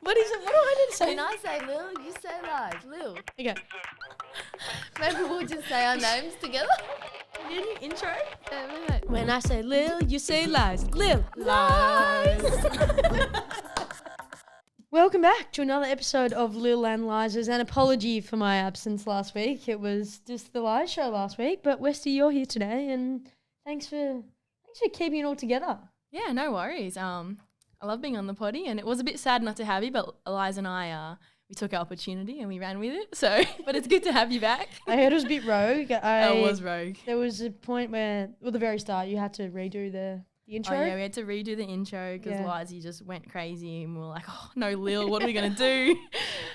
What is it? What do I need to say? When I say Lil, you say Lize. Lil. Okay. Maybe we'll just say our names together. New intro. Okay. When I say Lil, you say Lize. Lil. Lize. Welcome back to another episode of Lil and Lize's. An apology for my absence last week. It was just the Lize show last week, but Westy, you're here today, and thanks for keeping it all together. Yeah, no worries. I love being on the potty, and it was a bit sad not to have you, but Lize and I, we took our opportunity and we ran with it. So, but it's good to have you back. I heard it was a bit rogue. It was rogue. There was a point where, well, the very start, you had to redo the intro. Oh yeah, we had to redo the intro because Yeah. Lize just went crazy, and we were like, oh no, Lil, what are we gonna do?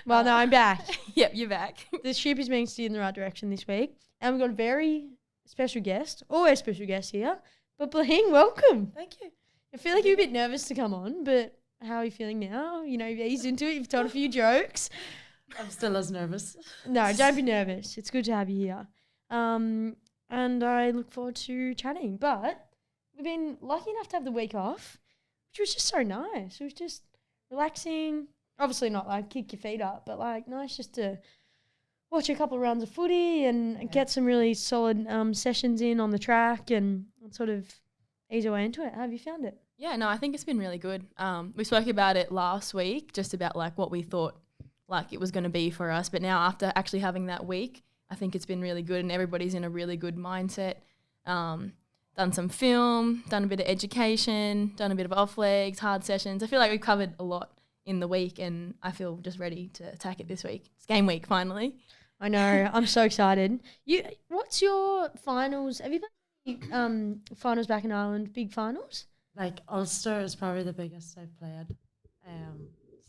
Well, no, I'm back. Yep, you're back. The ship is being steered in the right direction this week, and we've got a very special guest, always special guest here. But Blaithin, welcome. Thank you. I feel like you're a bit nervous to come on, but how are you feeling now? You know, you've eased into it. You've told a few jokes. I'm still as nervous. No, don't be nervous. It's good to have you here. And I look forward to chatting. But we've been lucky enough to have the week off, which was just so nice. It was just relaxing. Obviously not like kick your feet up, but like nice just to watch a couple of rounds of footy and get some really solid sessions in on the track and sort of ease our way into it. How have you found it? Yeah, no, I think it's been really good. We spoke about it last week, just about like what we thought like it was going to be for us. But now after actually having that week, I think it's been really good and everybody's in a really good mindset. Done some film, done a bit of education, done a bit of off legs, hard sessions. I feel like we've covered a lot in the week and I feel just ready to attack it this week. It's game week finally. I know. I'm so excited. What's your finals? Have you played finals back in Ireland? Big finals? Like Ulster is probably the biggest I've played.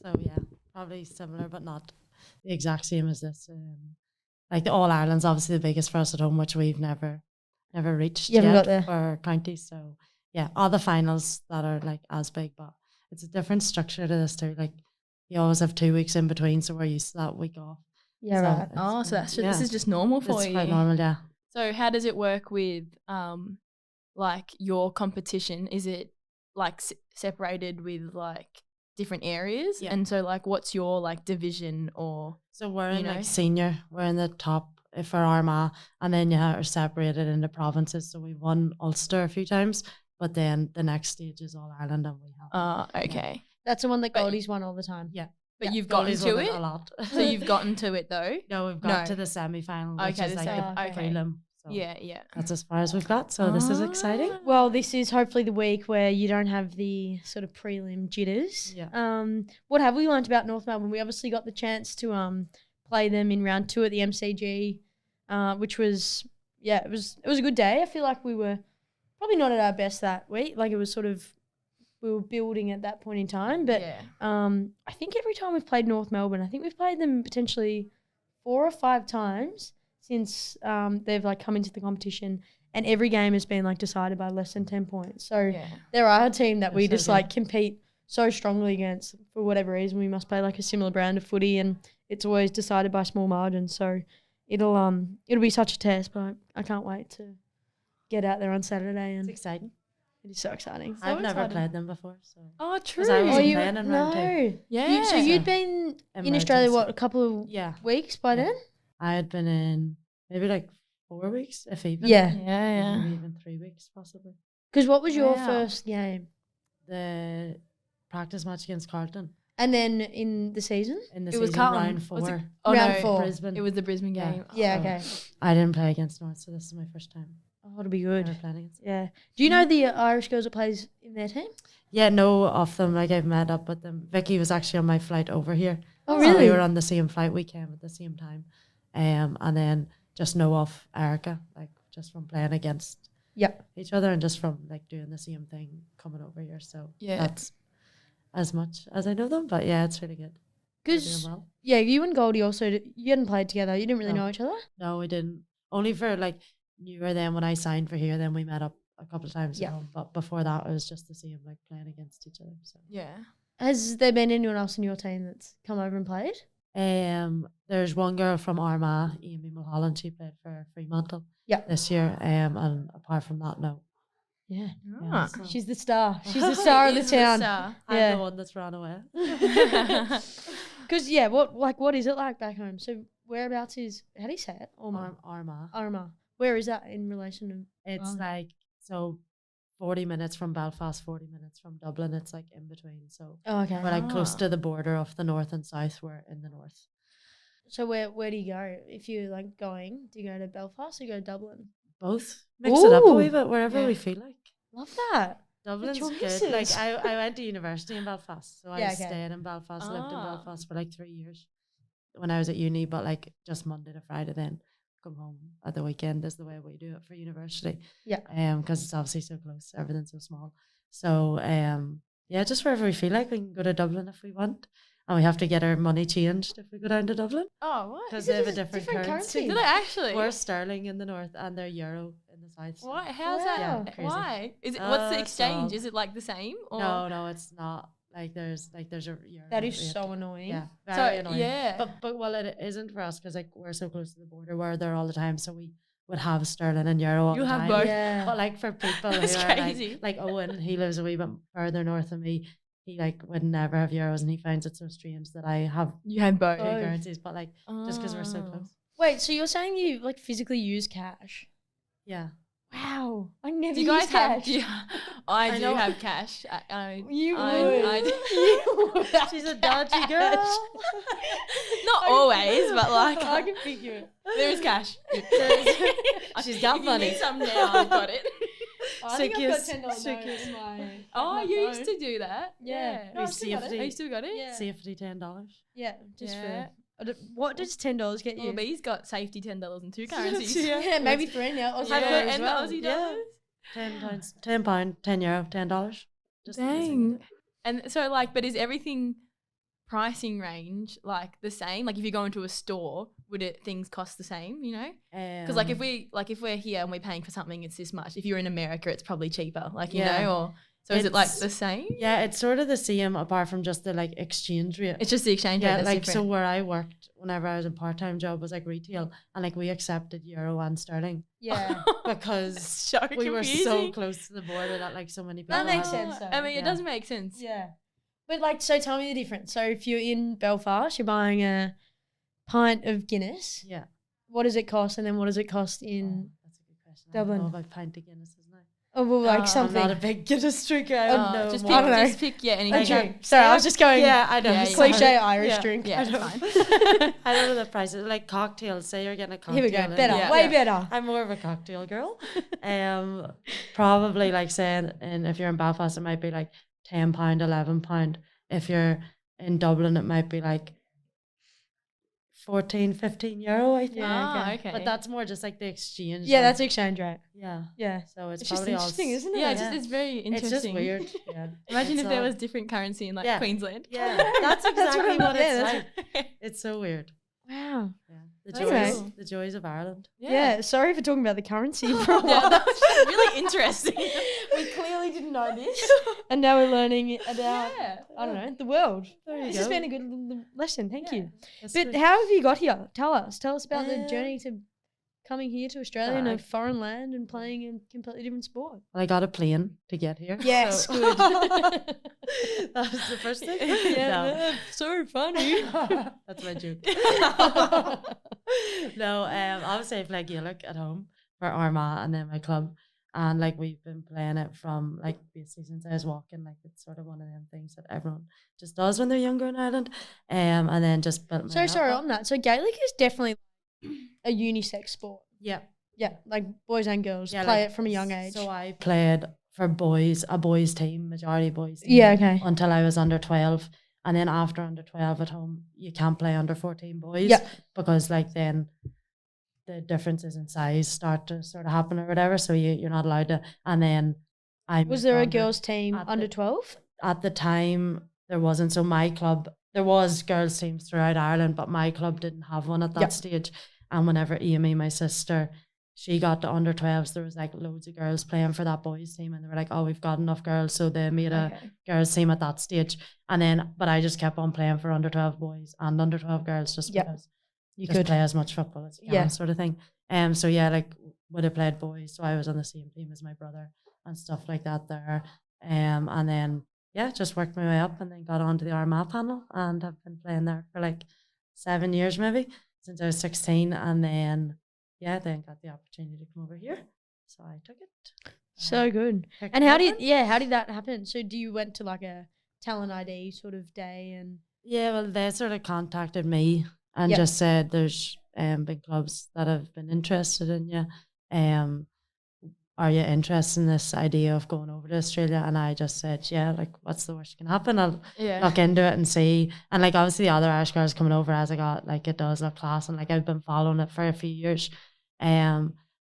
So yeah, probably similar, but not the exact same as this. Like the All Ireland's obviously the biggest for us at home, which we've never reached You haven't yet got there. for counties. So yeah, all the finals that are like as big, but it's a different structure to this too. Like you always have 2 weeks in between, so we're used to that week off. Yeah, So right. it's Oh, so kinda- this is just normal for it's you. quite normal, yeah. So how does it work with like your competition? Is it like separated with like different areas? Yeah. And so like what's your like division or So we're you in know? like senior, we're in the top for Armagh, and then you are separated into provinces. So we've won Ulster a few times, but then the next stage is All Ireland, and we have. okay. That's the one that But- Goldies won all the time. Yeah, But you've gotten Goalies to won it? a lot. So you've gotten to it though? No, we've got No. to the semi-final, which Okay, is the like semi- the okay. prelim. So Yeah. that's as far as we've got. So this is exciting. Well, this is hopefully the week where you don't have the sort of prelim jitters. Yeah. What have we learnt about North Melbourne? We obviously got the chance to play them in round 2 at the MCG, which was it was a good day. I feel like we were probably not at our best that week. Like it was sort of we were building at that point in time, but yeah. I think every time we've played North Melbourne, I think we've played them potentially 4 or 5 times since they've like come into the competition, and every game has been like decided by less than 10 points. So Yeah. they're our team that we They're so just good. like compete so strongly against. For whatever reason, we must play like a similar brand of footy, and it's always decided by small margins. So it'll be such a test, but I can't wait to get out there on Saturday, It's and exciting. it is so exciting. I've never exciting. played them before. So Oh, true. 'Cause I was Oh, in you playing in round 2. no. Yeah. So you'd been in Australia Emergency. what, a couple of Yeah, weeks by Yeah. then? I had been in maybe like 4 weeks, if even. Yeah. Yeah. Maybe even 3 weeks, possibly. Because what was your Wow. first game? The practice match against Carlton And then in the season? in the It was season, Carlton. round Was 4. it- Oh, Round no, 4. Brisbane. It was the Brisbane Yeah. game. Yeah, Oh. okay. I didn't play against North, so this is my first time Oh, it'll be good. ever playing against. Yeah. Do you know the Irish girls that plays in their team? Yeah, no, of them. Like I've met up with them. Vicky was actually on my flight over here. Oh, So really? we were on the same flight. We came at the same time. And then just know of Erica, like just from playing against Yep. each other and just from like doing the same thing coming over here. So Yeah. that's as much as I know them. But yeah, it's really good. They're doing Because, well. yeah, you and Goldie also, you hadn't played together. You didn't really No. know each other? No, we didn't. Only for like newer then when I signed for here, then we met up a couple of times Yeah. at home. But before that, it was just the same, like playing against each other. So Yeah. Has there been anyone else in your team that's come over and played? there's one girl from Armagh, Amy Mulholland. She played for Fremantle Yeah. this year. And apart from that, no. Yeah. Ah. so She's the star. She's the star of the Is the town. star. I'm Yeah. the one that's run away. Because what is it like back home? So whereabouts is, how do you say it? Armagh. Armagh. Where is that in relation to? It's Ireland? like, so 40 minutes from Belfast, 40 minutes from Dublin. It's like in between. So Oh, okay. we're like close Ah. to the border of the north and south. We're in the north. So where do you go if you're like going? Do you go to Belfast or you go to Dublin? Both. Mix it up a Ooh. wee bit wherever Yeah. we feel like. Love that. Dublin's good. choices. Like I went to university in Belfast. So Yeah, I okay. stayed in Belfast, lived in Ah. Belfast for like 3 years when I was at uni, but like just Monday to Friday then come home at the weekend is the way we do it for university. Yeah. Because it's obviously so close, everything's so small. So yeah, just wherever we feel like we can go to Dublin if we want. And we have to get our money changed if we go down to Dublin. Oh, what? Because Is they it have a a different different currency. currency? Do they actually? We're sterling in the north and they're euro in the south. so- What? How's Wow. that? Yeah, crazy. Why? Is it? What's the So- exchange? Is it like the same? Or? No, it's not. Like there's a euro. That is we have so to- annoying. Yeah, So very annoying. yeah. But well, it isn't for us because like we're so close to the border. We're there all the time, so we would have sterling and euro all You'll the have time. both. Yeah. But like for people who That's are crazy. like Owen, he lives a wee bit further north than me. He like would never have euros, and he finds it so strange that I have You had both. two Oh. currencies. But like just because we're so Oh. close. Wait, so you're saying you like physically use cash? Yeah. Wow. I never Do you guys use have? cash. I I do know. have cash. You I- would. I do. You would have She's a dodgy girl. Not always, but like I can figure it. there is cash. She's got If money. You need some now. I've got it. I think I've got Sick $10 is- sick notes is- in my. Oh, my you used phone. to do that. Yeah. No, We I've still got it. safety- Oh, you still got it? Yeah. Safety $10. Yeah, just Yeah. for. What does $10 get Well, you? B's got safety $10 and two currencies. Yeah, maybe three now. Aussie Yeah, dollars as and well. the Aussie Yeah. dollars. £10, £10, €10, $10. Just Dang. And so like, but is everything pricing range like the same? Like if you go into a store, would it things cost the same? You know, because like if we're here and we're paying for something, it's this much. If you're in America, it's probably cheaper. Like you Yeah. know, or so is it like It's- the same? yeah, it's sort of the same apart from just the like exchange rate. It's just the exchange rate Yeah, that's like so different. where I worked whenever I was in part-time job was like retail, and like we accepted euro and sterling Yeah. because so we were so confusing. close to the border that like so many people. That makes had- sense, though. I mean, Yeah. it does make sense. Yeah. But like, so tell me the difference. So if you're in Belfast, you're buying a pint of Guinness. Yeah. What does it cost? And then what does it cost in? That's a good question. I don't Dublin. know about pint of Guinness, isn't I? Oh, well, like I'm something. I'm not a big Guinness drinker. I Oh, don't know. Just more. pick, I don't know. just pick anything. A drink. Sorry, I was just going Yeah, I know. Yeah, sorry. cliche Irish Yeah. drink. Yeah, I it's know. fine. I don't know the prices. Like cocktails. Say you're getting a cocktail. Here we go. and- Better. Yeah. Way Yeah. better. I'm more of a cocktail girl. Probably like saying, and if you're in Belfast, it might be like £10, £11. If you're in Dublin, it might be like 14, €15, I think. Ah, okay. But that's more just like the exchange. Yeah, like- that's exchange rate. yeah. Yeah. So it's, It's just probably all interesting, isn't it? yeah, Yeah. it's very It's interesting. just weird. Yeah. Imagine It's if there all- was different currency in like Yeah. Queensland. Yeah, that's That's what exactly I'm- what, yeah, it's that's like. It's so weird. Wow. Yeah. The Anyway. joys, the joys of Ireland. Yeah. Sorry for talking about the currency for a Yeah, while. that was just really interesting. We clearly didn't know this. And now we're learning about, Yeah. I don't know, the world. There you This go. has been a good lesson. Thank you. That's But good. how have you got here? Tell us. Tell us about the Um, journey to coming here to Australia in a I- foreign land and playing a completely different sport. Well, I got a plane to get here. Yes, so- good. That was the first thing. No. so funny. That's my joke. No, obviously I play Gaelic at home for Armagh and then my club. And like we've been playing it from like basically since I was walking, like it's sort of one of them things that everyone just does when they're younger in Ireland. And then just built my So way sorry up. on that. So Gaelic is definitely a unisex sport. Yeah. Yeah, like boys and girls Yeah, play like, it from a young age. So I played for boys, a boys team, majority boys team. Yeah, okay. Until I was under 12. And then after under 12 at home, you can't play under 14 boys. Yeah. Because like then the differences in size start to sort of happen or whatever. So you're not allowed to. And then I Was moved there a on to- girls team at under the- 12? At the time, there wasn't. So my club, there was girls teams throughout Ireland, but my club didn't have one at that Yeah. stage. And whenever Amy, my sister, she got to under 12s, there was like loads of girls playing for that boys team, and they were like, "Oh, we've got enough girls," so they made a Okay. girls team at that stage. And then, but I just kept on playing for under 12 boys and under 12 girls, just Yep. because You just could. play as much football as you can, Yeah. sort of thing. So yeah, like would have played boys, so I was on the same team as my brother, and stuff like that there. And then, yeah, just worked my way up and then got onto the Armagh panel and have been playing there for like 7 years maybe since I was 16. And then, yeah, then got the opportunity to come over here. So I took it. So good. Picked And how Melbourne. did that happen? So do you went to like a talent ID sort of day and Yeah, well, they sort of contacted me and Yep. just said there's big clubs that have been interested in you. Are you interested in this idea of going over to Australia? And I just said, yeah, like what's the worst that can happen? I'll look into it and see. And like obviously the other Irish girls coming over as I got, like it does look class, and like I've been following it for a few years.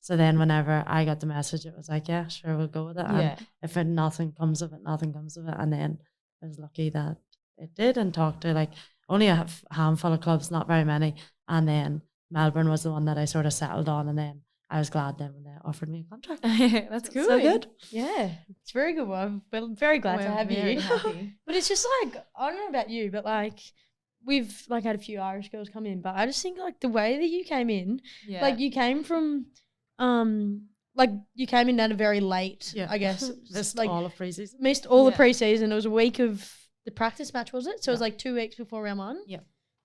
So then whenever I got the message, it was like, yeah, sure, we'll go with it. Yeah. And if nothing comes of it, nothing comes of it. And then I was lucky that it did, and talked to like only a handful of clubs, not very many. And then Melbourne was the one that I sort of settled on, and then I was glad then when they offered me a contract. That's good. So good. yeah, it's very good. Well, I'm very glad to We're have very you. happy. But it's just like, I don't know about you, but like we've like had a few Irish girls come in, but I just think like the way that you came in, Yeah. like you came from, like you came in at a very late, Yeah. I guess, Missed like all of preseason. missed all the Yeah. preseason. It was a week of the practice match, was it? So it was Yeah. like 2 weeks before round one. Yeah.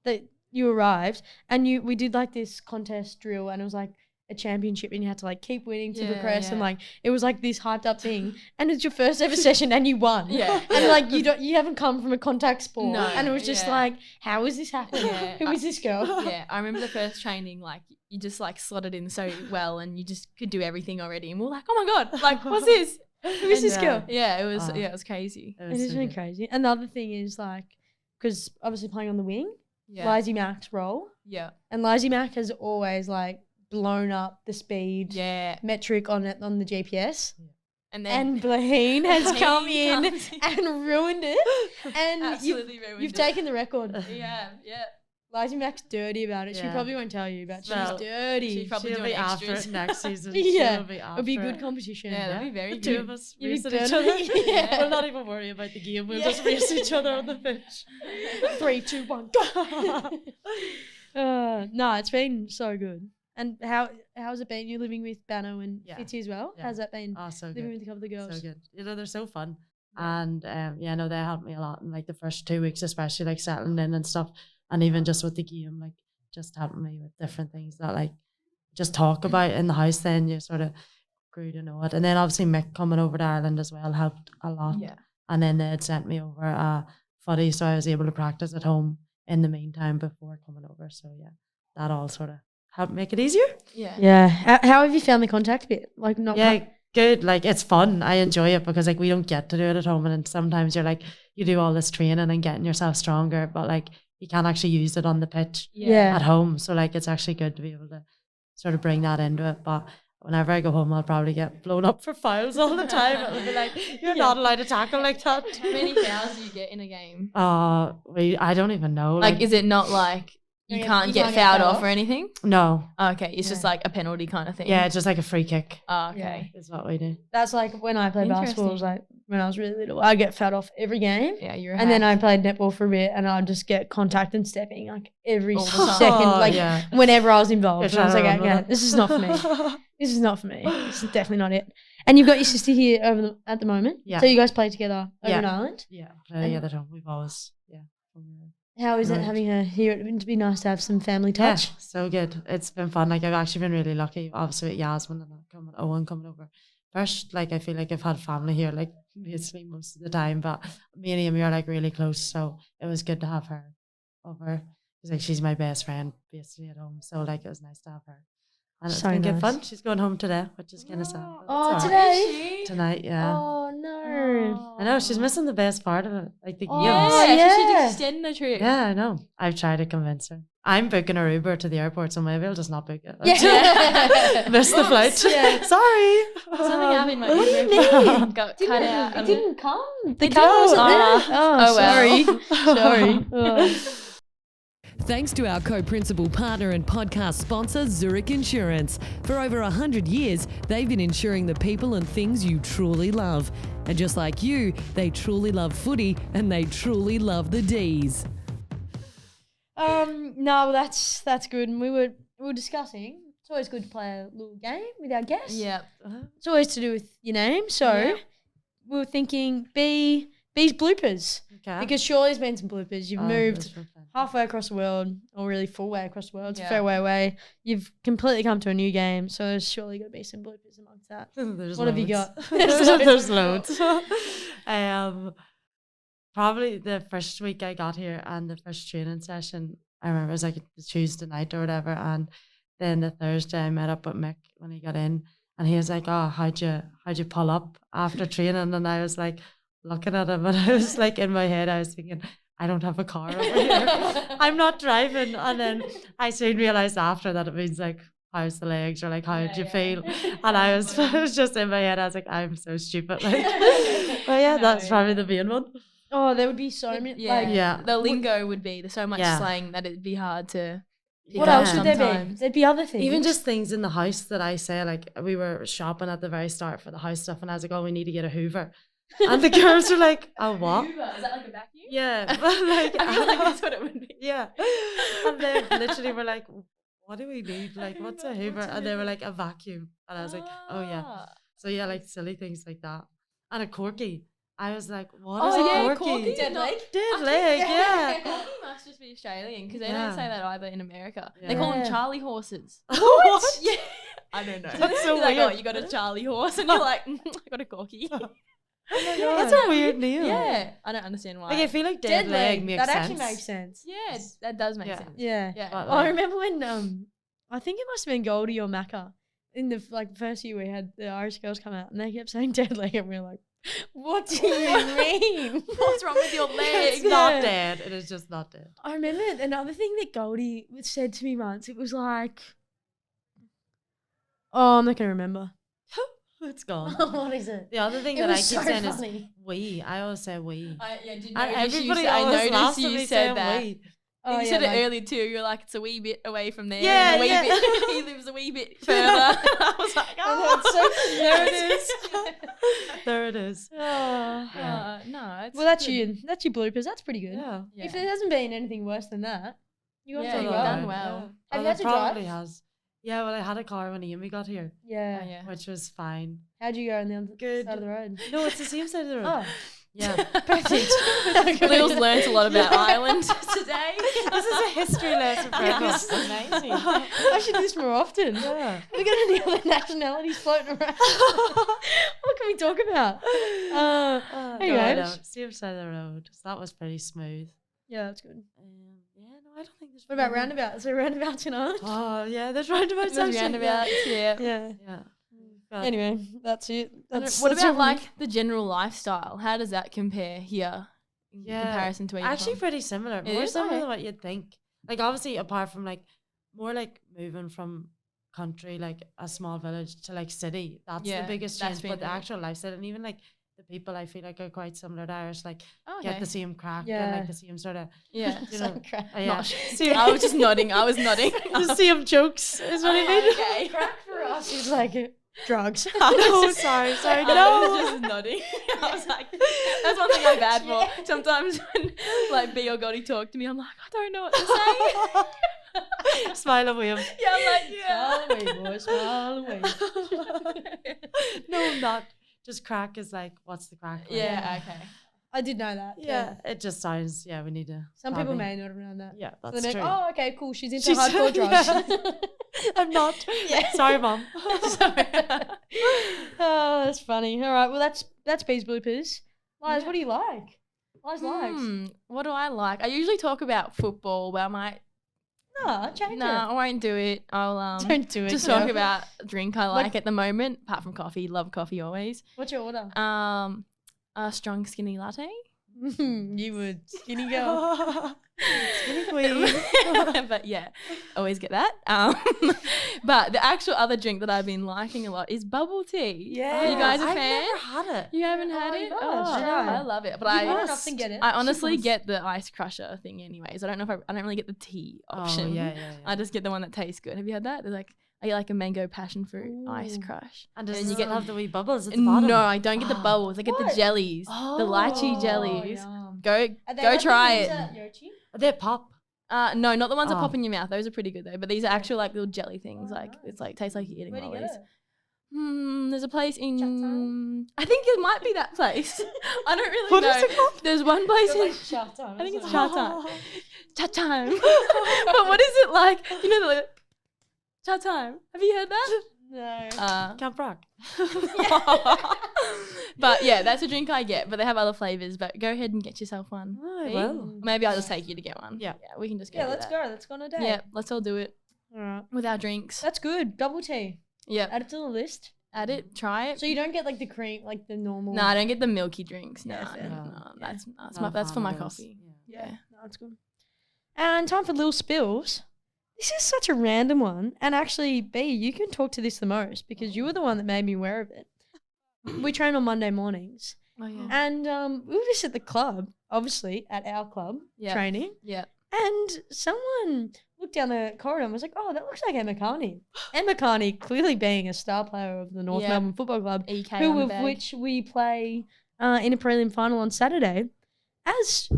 That you arrived, and we did like this contest drill, and it was like a championship, and you had to like keep winning to Yeah, progress, and yeah. like it was like this hyped up thing, and it's your first ever session, and you won. Yeah. And like you haven't come from a contact sport, No, and it was just yeah. like, how is this happening? Yeah, Who is this girl? Yeah, I remember the first training, like you just like slotted in so well, and you just could do everything already, and we we're like, oh my god, like what's this? Who is this And, girl? Yeah, it was. Uh, Yeah, it was crazy. It has been crazy. And the other thing is like, because obviously playing on the wing, Yeah, Lize Mack's role, yeah, and Lize Mack has always like blown up the speed yeah. metric on it on the GPS. And then And Blaithin has Blaithin come in comes in. and ruined it. And absolutely ruined you've it. taken the record. Yeah, yeah. Lize Mack's dirty about it. She Yeah. probably won't tell you, but Well, she's dirty. she's probably She'll doing be after extras. it next season. Yeah. She'll be after It'll be good it. competition. Yeah, that'd be very The two good. of us You'll be racing each dirty. other. Yeah. We'll not even worry about the game. We'll Yeah. just race each other on the pitch. 3, 2, 1, go. No, it's been so good. And how's it been? You're living with Bano and Yeah. Fitzy as well. Yeah. How's that been? Oh, so Living good. with a couple of the girls. So good. You know, they're so fun. And yeah, no, they helped me a lot in like the first 2 weeks, especially like settling in and stuff. And even just with the game, like just helping me with different things that like just talk about in the house, then you sort of grew to know it. And then obviously Mick coming over to Ireland as well helped a lot. Yeah. And then they had sent me over footy, so I was able to practice at home in the meantime before coming over. So yeah, that all sort of helped make it easier. Yeah. Yeah. How have you found the contact bit? Like not Yeah, good. Like it's fun. I enjoy it because like we don't get to do it at home, and then sometimes you're like you do all this training and getting yourself stronger, but like you can't actually use it on the pitch Yeah. at home. So like it's actually good to be able to sort of bring that into it. But whenever I go home, I'll probably get blown up for fouls all the time. It'll be like you're not allowed to tackle like that. How many fouls do you get in a game? I don't even know. Like, is it not like you You can't can't get get fouled fouled off off? or anything? no. Oh, okay, it's just Yeah. like a penalty kind of thing. Yeah, it's just like a free kick Oh, okay. is what we do. That's like when I played basketball. It was like when I was really little, I'd get fouled off every game. Yeah, you're. And then I played netball for a bit, and I'd just get contact and stepping like every All the time. second, like yeah. whenever I was involved. You're And I was like, trying to okay, remember this is not for me. This is not for me. This is definitely not it. And you've got your sister here at the moment. Yeah. So you guys play together over Yeah. in Ireland. Yeah, play at home. We've always How is it Right. having her here? It'd be nice to have some family Yeah, touch. so good. It's been fun. Like I've actually been really lucky. Obviously with Yasmin and Owen coming over. First, like I feel like I've had family here like basically most of the time, but me and Amy are like really close, so it was good to have her over. Because like she's my best friend basically at home, so like it was nice to have her. And it's So been good nice. fun. She's going home today, which is kind of sad. but Oh, it's all right. today? Tonight, yeah. Oh no. I know she's missing the best part of it, like the Oh, games. Yeah, yeah. she should extend the trip. Yeah, I know. I've tried to convince her. I'm booking her Uber to the airport, so maybe I'll just not book it. Yeah. Miss the flight. Yeah. Sorry. Something happened. My What do you Uber mean? got cut out. It didn't come. The It car wasn't didn't? there. Oh, well. sorry. Sorry. Oh. Thanks to our co-principal partner and podcast sponsor, Zurich Insurance. For over 100 years, they've been insuring the people and things you truly love. And just like you, they truly love footy and they truly love the D's. No, that's good. And we were discussing it's always good to play a little game with our guests. Yeah. It's always to do with your name. So Yeah. we were thinking B's bloopers. Okay. Because surely there's been some bloopers. You've moved those were fun. halfway across the world, or really full way across the world. It's a Yeah. fair way away. You've completely come to a new game. So there's surely got to be some bloopers amongst that. There's What have you loads. got? There's loads. Probably the first week I got here and the first training session, I remember it was like the Tuesday night or whatever, and then the Thursday I met up with Mick when he got in, and he was like, "Oh, how'd you pull up after training?" And I was like looking at him, and I was like in my head I was thinking, I don't have a car over here. I'm not driving. And then I soon realised after that it means like, how's the legs, or like, how did you feel? And I was just in my head, I was like, I'm so stupid. Like, but yeah, that's probably the main one. Oh, there would be so many. Yeah. Like, Yeah. The lingo would be, there's so much Yeah. slang that it'd be hard to pick what up else would there be? sometimes. There'd be other things. Even just things in the house that I say, like we were shopping at the very start for the house stuff, and I was like, "Oh, we need to get a Hoover," and the girls were like, "Oh, what?" Is that like a vacuum? Yeah, but like, I feel like that's what it would be. yeah, and they literally were like, "What do we need? Like, what's a Hoover?" And they were like, "A vacuum," and I was like, "Oh yeah." Ah. So yeah, like silly things like that, and a corky. I was like, "What Oh, is a yeah, corky?" corky. Dead leg? Dead leg, yeah. Corky must just be Australian because they Yeah. don't say that either in America. They Yeah. call them Yeah. Charlie horses. What? Yeah. I don't know. That's so He's like, weird. "Oh, you got a Charlie horse," and you're like, "I got a corky." That's a weird name. Yeah, I don't understand why. Like I feel like dead, leg makes that sense. actually makes sense. Yeah, that does make Yeah. sense. Yeah. Yeah. But, I like, remember when I think it must have been Goldie or Macca in the first year we had the Irish girls come out and they kept saying dead leg and we were like, what do you mean? What's wrong with your leg? it's not dead. It is just not dead. I remember another thing that Goldie said to me once. It was like, oh, I'm not gonna remember. It's gone. What is it? The other thing It that I was keep so saying funny. is we. I always say we. Yeah, did And notice everybody you, I always noticed laughs at you me said saying that. we. Oh, You yeah, said like- it earlier too. You're like, it's a wee bit away from there. Yeah, and a wee yeah. bit, he lives a wee bit further. I was like, I know, it's so There cute. it is. There it is. Oh. Yeah. No, it's Well, that's good. your bloopers. That's pretty good. Yeah. Yeah. If there hasn't been anything worse than that, you got Yeah, pretty you've well. done well. Have you Well, had it to drive? probably has. Yeah, well, I had a car when Amy got here, Yeah. Oh, yeah. which was fine. How'd you go on the other Good. side of the road? No, it's the same side of the road. Oh, Yeah. perfect. Lil's learnt a lot about Ireland today. This is a history lesson for us. Amazing. I should do this more often. Yeah. We got any other nationalities floating around? What can we talk about? Anyway. No, same side of the road. So that was pretty smooth. Yeah, that's good. Yeah, no, I don't think there's. What about really- roundabouts? Are there roundabouts in Ireland? Oh, yeah, there's roundabouts. Those actually, roundabouts, yeah. Yeah. Yeah. But Anyway, that's it. That's, What that's about all- like the general lifestyle? How does that compare here in Yeah, comparison to where you're actually from? pretty similar. It More is? similar Okay. than what you'd think. Like obviously, apart from like more like moving from country, like a small village to like city. That's Yeah, the biggest that's change. been But the big. actual lifestyle and even like the people, I feel like are quite similar to Irish. Like Oh, get okay. the same crack and Yeah. like the same sort of Yeah. you know. Same crap. Yeah. Not- Same- I was just nodding. I was nodding. the same jokes is what I mean. Okay. Crack for us is like drugs. No, sorry, I no. was just nodding. I was like, that's one thing I'm bad for. Sometimes when like B or Gotti talk to me, I'm like, I don't know what to say. Smile and wave. Yeah, I'm like, Smile away, boy, smile away. No, not just crack is like what's the crack? Like? Yeah, okay. I did know that. Yeah, it just sounds. Yeah, we need to. Some people probably- may not have known that. Yeah, So that's they're true. like, oh, okay, cool. She's into She's- hardcore drugs. yeah. I'm not. Yeah. Sorry, mom. Oh, that's funny. All right, well, that's B's bloopers. Lize, what do you like? Lize likes. What do I like? I usually talk about football, but I might. No, change No, I won't do it. I'll it. Don't do it. just girl. talk about a drink I like Like- at the moment, apart from coffee. Love coffee always. What's your order? A strong skinny latte. You would skinny girl. Skinny queen. But yeah, always get that. But the actual other drink that I've been liking a lot is bubble tea. Yeah. Are you guys a I've fan? never had it. You haven't Oh had my it? gosh, Oh, no. I love it. But You I won't often get it. I honestly She must. get the ice crusher thing anyways. I don't know if I don't really get the tea option. Oh, yeah. I just get the one that tastes good. Have you had that? They're like, I get like a mango passion fruit ice Ooh. crush. And does And you you get get- have the wee bubbles at the bottom? No, I don't get the Oh. bubbles. I get the What? jellies, the lychee Oh, jellies. yum. Go Are they go like try the it. ones that Yochi? They pop. No, not the ones that Oh. pop in your mouth. Those are pretty good though. But these are actual like little jelly things. Like it's like tastes like you're eating Where do you get lollies. it? There's a place in. Chattown? I think it might be that place. I don't really What know. is it called? There's one place in. Chattown, I think it's isn't it? Chattown. Chat time. But what is it like? You know the chat time. Have you heard that? No. Camp Rock. But yeah, that's a drink I get. But they have other flavors. But go ahead and get yourself one. Oh, See? well. Maybe I'll just take you to get one. Yeah. we can just go. Yeah, do let's that. go. Let's go on a date. Yeah, let's all do it All right. with our drinks. That's good. Double tea. Yeah, Add it to the list. add it, try it. So you don't get like the cream, like the normal. No, I don't get the milky drinks. No, Yeah, fair. no, that's Not a for fan my of those. coffee. Yeah, no, that's good. And time for little spills. This is such a random one. And actually, B, you can talk to this the most because you were the one that made me aware of it. We train on Monday mornings. Oh yeah. And we were just at the club, obviously, at our club, Yeah. training. Yeah. And someone looked down the corridor and was like, oh, that looks like Emma Carney. Emma Carney, clearly being a star player of the North Yeah. Melbourne Football Club, EK who on the of bag. which we play in a prelim final on Saturday. As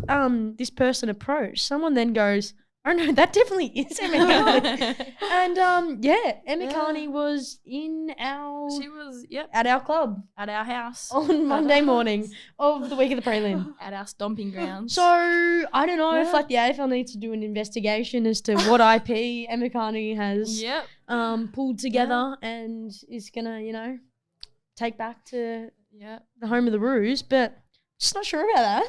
this person approached, someone then goes, oh no, that definitely is Emma Carney. And Emma Carney was in She was at our club at our house on Monday morning of the week of the prelim. at our stomping grounds. So I don't know if like the AFL needs to do an investigation as to what IP Emma Carney has Yep. pulled together and is gonna, take back to Yep. the home of the Roos, but just not sure about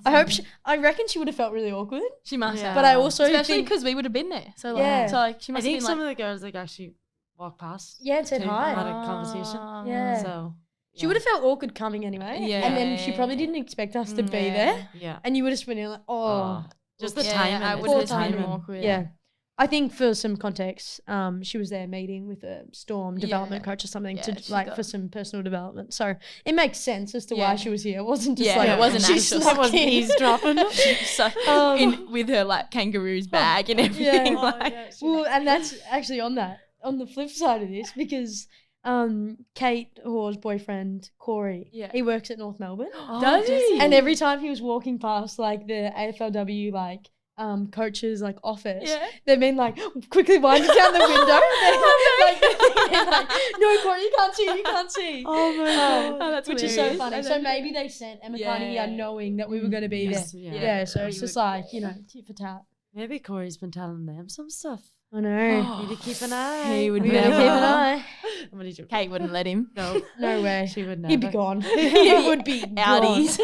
that. I reckon she would have felt really awkward. She must Yeah. have. But I also Especially think, because we would have been there. So Yeah. she I must think have some been of the girls like actually walked past. yeah, and said too. hi. Had a conversation. Yeah. So She would have felt awkward coming anyway. Yeah. And then she probably didn't expect us to be there. Yeah. And you would have just been like, oh. Just the Yeah, timing. I it's would the have just been timing. awkward. Yeah. I think for some context, she was there meeting with a Storm Yeah. development coach or something Yeah, to she like got- for some personal development. So it makes sense as to Yeah. why she was here. It wasn't just Yeah, like it wasn't she actual- snuck it wasn't in. eavesdropping. So with her like kangaroo's bag and everything. Yeah. like, Well, and that's actually on the flip side of this because Kate Hoare's boyfriend Corey, Yeah. he works at North Melbourne, Does he? and every time he was walking past like the AFLW like coaches like office, Yeah. they've been like quickly winding down the window. They're like, no, Corey, you can't see. Oh my god. Oh, that's Which is so hilarious. funny. I So don't maybe they sent Emma Carney Yeah. here knowing that we were going to be Yes, there. yeah. Yeah, so we it's just would- like, tit for tat. Maybe Corey's been telling them some stuff. I know. Need to keep an eye. He would We better keep never. an eye. I'm only joking. Kate wouldn't let him. No, No way. she would never. He'd be gone. He would be Outies.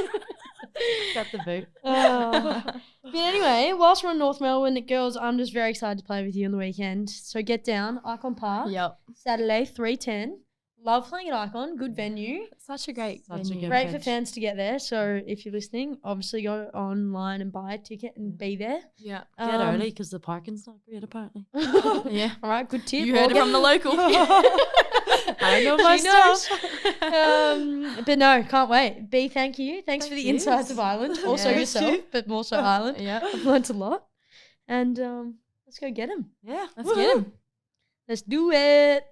Got the boot. gone. But anyway, whilst we're in North Melbourne, girls, I'm just very excited to play with you on the weekend. So get down, Icon Park, Yep. Saturday, 3:10. Love playing at Icon, good venue. Such a great Such a venue. good- Great for pitch. fans to get there. So if you're listening, obviously go online and buy a ticket and be there. Yeah. Get early because the parking's not great apparently. Yeah. All right, good tip. You heard it Morgan. from the local. I know my She knows. stuff. But no, can't wait. B, thank you. Thanks for the Thank you. insights of Ireland. Also Yeah. yourself, but more so Ireland. Yeah. I've learnt a lot. And let's go get him. Yeah. Let's get him. Let's do it.